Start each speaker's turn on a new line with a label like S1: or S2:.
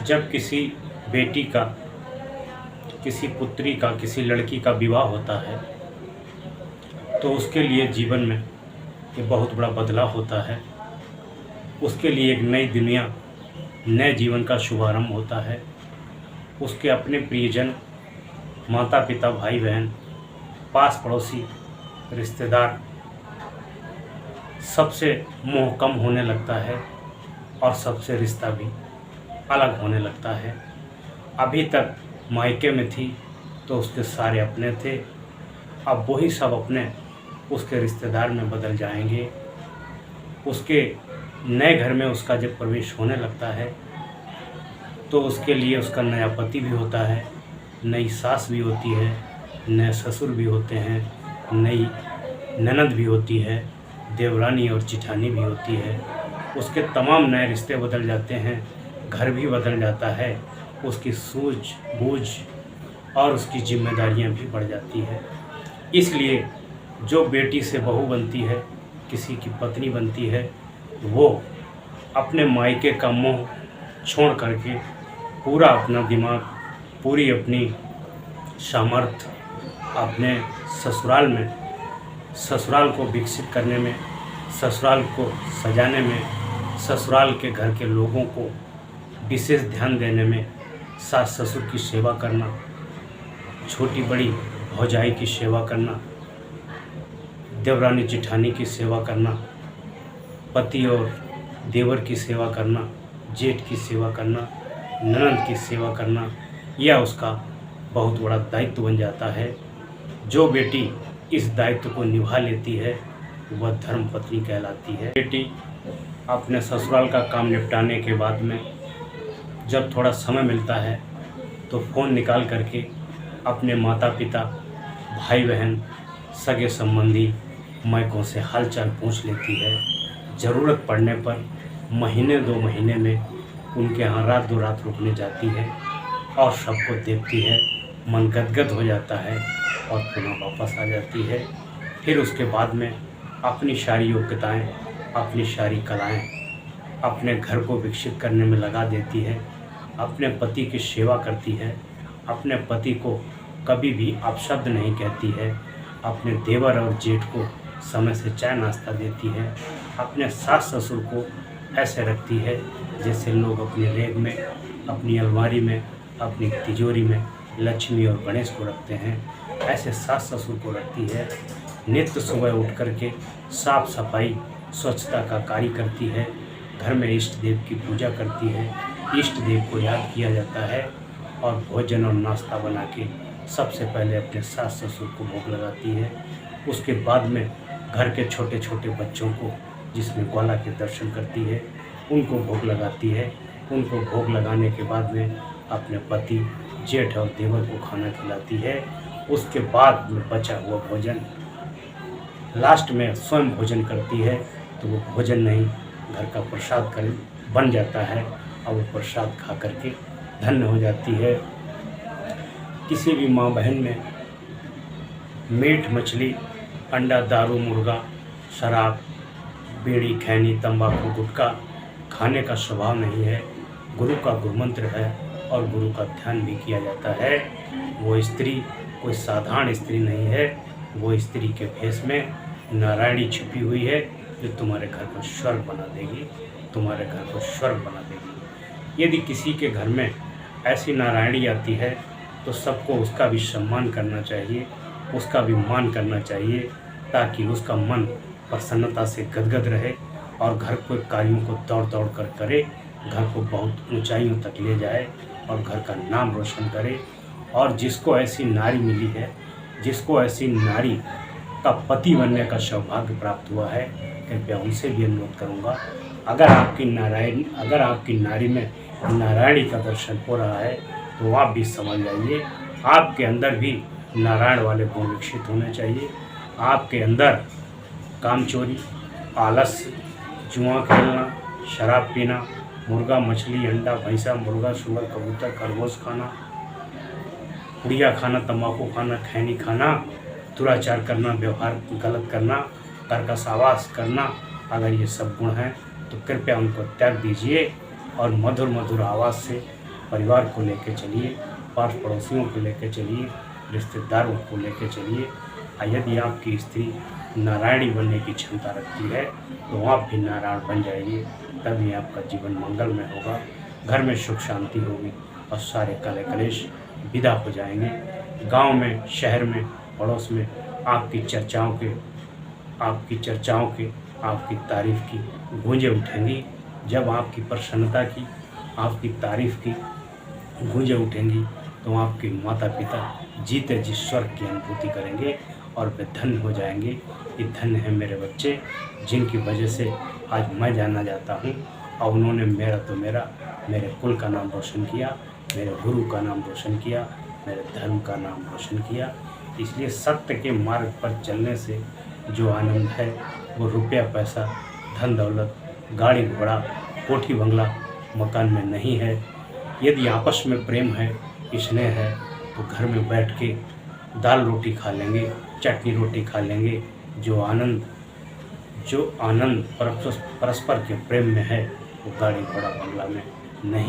S1: जब किसी बेटी का, किसी पुत्री का, किसी लड़की का विवाह होता है तो उसके लिए जीवन में ये बहुत बड़ा बदलाव होता है। उसके लिए एक नई दुनिया, नए जीवन का शुभारंभ होता है। उसके अपने प्रियजन, माता पिता, भाई बहन, पास पड़ोसी, रिश्तेदार, सबसे मोह कम होने लगता है और सबसे रिश्ता भी अलग होने लगता है। अभी तक मायके में थी तो उसके सारे अपने थे, अब वही सब अपने उसके रिश्तेदार में बदल जाएंगे। उसके नए घर में उसका जब प्रवेश होने लगता है तो उसके लिए उसका नया पति भी होता है, नई सास भी होती है, नए ससुर भी होते हैं, नई ननद भी होती है, देवरानी और जिठानी भी होती है। उसके तमाम नए रिश्ते बदल जाते हैं, घर भी बदल जाता है, उसकी सूझबूझ और उसकी जिम्मेदारियां भी बढ़ जाती है। इसलिए जो बेटी से बहू बनती है, किसी की पत्नी बनती है, वो अपने मायके का मोह छोड़ करके पूरा अपना दिमाग, पूरी अपनी सामर्थ्य अपने ससुराल को विकसित करने में, ससुराल को सजाने में, ससुराल के घर के लोगों को विशेष ध्यान देने में, सास ससुर की सेवा करना, छोटी बड़ी भौजाई की सेवा करना, देवरानी जिठानी की सेवा करना, पति और देवर की सेवा करना, जेठ की सेवा करना, ननद की सेवा करना, यह उसका बहुत बड़ा दायित्व बन जाता है। जो बेटी इस दायित्व को निभा लेती है वह धर्मपत्नी कहलाती है। बेटी अपने ससुराल का काम निपटाने के बाद में जब थोड़ा समय मिलता है तो फ़ोन निकाल करके अपने माता पिता, भाई बहन, सगे संबंधी मायकों से हालचाल पूछ लेती है। ज़रूरत पड़ने पर महीने 2 महीने में उनके यहाँ रात 2 रात रुकने जाती है और सबको देखती है, मन गदगद हो जाता है और पुनः वापस आ जाती है। फिर उसके बाद में अपनी सारी योग्यताएँ, अपनी सारी कलाएँ अपने घर को विकसित करने में लगा देती है, अपने पति की सेवा करती है, अपने पति को कभी भी अपशब्द नहीं कहती है, अपने देवर और जेठ को समय से चाय नाश्ता देती है, अपने सास ससुर को ऐसे रखती है जैसे लोग अपनी रेग में, अपनी अलमारी में, अपनी तिजोरी में लक्ष्मी और गणेश को रखते हैं, ऐसे सास ससुर को रखती है। नित्य सुबह उठ करके साफ सफाई, स्वच्छता का कार्य करती है, घर में इष्ट देव की पूजा करती है, इष्ट देव को याद किया जाता है और भोजन और नाश्ता बना के सबसे पहले अपने सास ससुर को भोग लगाती है। उसके बाद में घर के छोटे छोटे बच्चों को, जिसमें ग्वाला के दर्शन करती है, उनको भोग लगाती है। उनको भोग लगाने के बाद में अपने पति, जेठ और देवर को खाना खिलाती है। उसके बाद में बचा हुआ भोजन लास्ट में स्वयं भोजन करती है, तो वो भोजन नहीं, घर का प्रसाद बन जाता है और वो प्रसाद खा करके धन्य हो जाती है। किसी भी माँ बहन में मीट, मछली, अंडा, दारू, मुर्गा, शराब, बीड़ी, खैनी, तंबाकू, गुटखा खाने का स्वभाव नहीं है। गुरु का गुरुमंत्र है और गुरु का ध्यान भी किया जाता है। वो स्त्री कोई साधारण स्त्री नहीं है, वो स्त्री के भेष में नारायणी छुपी हुई है जो तुम्हारे घर को स्वर्ग बना देगी, तुम्हारे घर को स्वर्ग बना देगी। यदि किसी के घर में ऐसी नारायणी आती है तो सबको उसका भी सम्मान करना चाहिए, उसका भी मान करना चाहिए, ताकि उसका मन प्रसन्नता से गदगद रहे और घर के कार्यों को दौड़ दौड़ कर करे, घर को बहुत ऊंचाइयों तक ले जाए और घर का नाम रोशन करे। और जिसको ऐसी नारी मिली है, जिसको ऐसी नारी का पति बनने का सौभाग्य प्राप्त हुआ है, कृपया उनसे भी अनुरोध करूँगा, अगर आपकी नारी में नारायणी का दर्शन हो रहा है तो आप भी समझ जाइए, आपके अंदर भी नारायण वाले गुण विकसित होने चाहिए। आपके अंदर कामचोरी, आलस्य, जुआ खेलना, शराब पीना, मुर्गा, मछली, अंडा, भैंसा, मुर्गा, सुअर, कबूतर, खरगोश खाना, पुड़िया खाना, तंबाकू खाना, खैनी खाना, दुराचार करना, व्यवहार गलत करना, कर्कश आवाज़ करना, अगर ये सब गुण हैं तो कृपया उनको त्याग दीजिए और मधुर मधुर आवाज़ से परिवार को लेकर चलिए, पास पड़ोसियों को लेकर चलिए, रिश्तेदारों को लेकर चलिए। यदि आपकी स्त्री नारायणी बनने की क्षमता रखती है तो आप भी नारायण बन जाइए, तभी आपका जीवन मंगलमय होगा, घर में सुख शांति होगी और सारे कलह कलेश विदा हो जाएंगे। गांव में, शहर में, पड़ोस में आपकी चर्चाओं के आपकी तारीफ की गूंजें उठेंगी। जब आपकी प्रसन्नता की, आपकी तारीफ की गूंजें उठेंगी तो आपके माता पिता जीते जी स्वर्ग की अनुभूति करेंगे और वे धन्य हो जाएंगे कि धन्य है मेरे बच्चे, जिनकी वजह से आज मैं जाना जाता हूँ और उन्होंने मेरे कुल का नाम रोशन किया, मेरे गुरु का नाम रोशन किया, मेरे धर्म का नाम रोशन किया। इसलिए सत्य के मार्ग पर चलने से जो आनंद है वो रुपया पैसा, धन दौलत, गाड़ी घोड़ा, कोठी बंगला, मकान में नहीं है। यदि आपस में प्रेम है, स्नेह है तो घर में बैठ के दाल रोटी खा लेंगे, चटनी रोटी खा लेंगे। जो आनंद परस्पर के प्रेम में है वो गाड़ी घोड़ा बंगला में नहीं।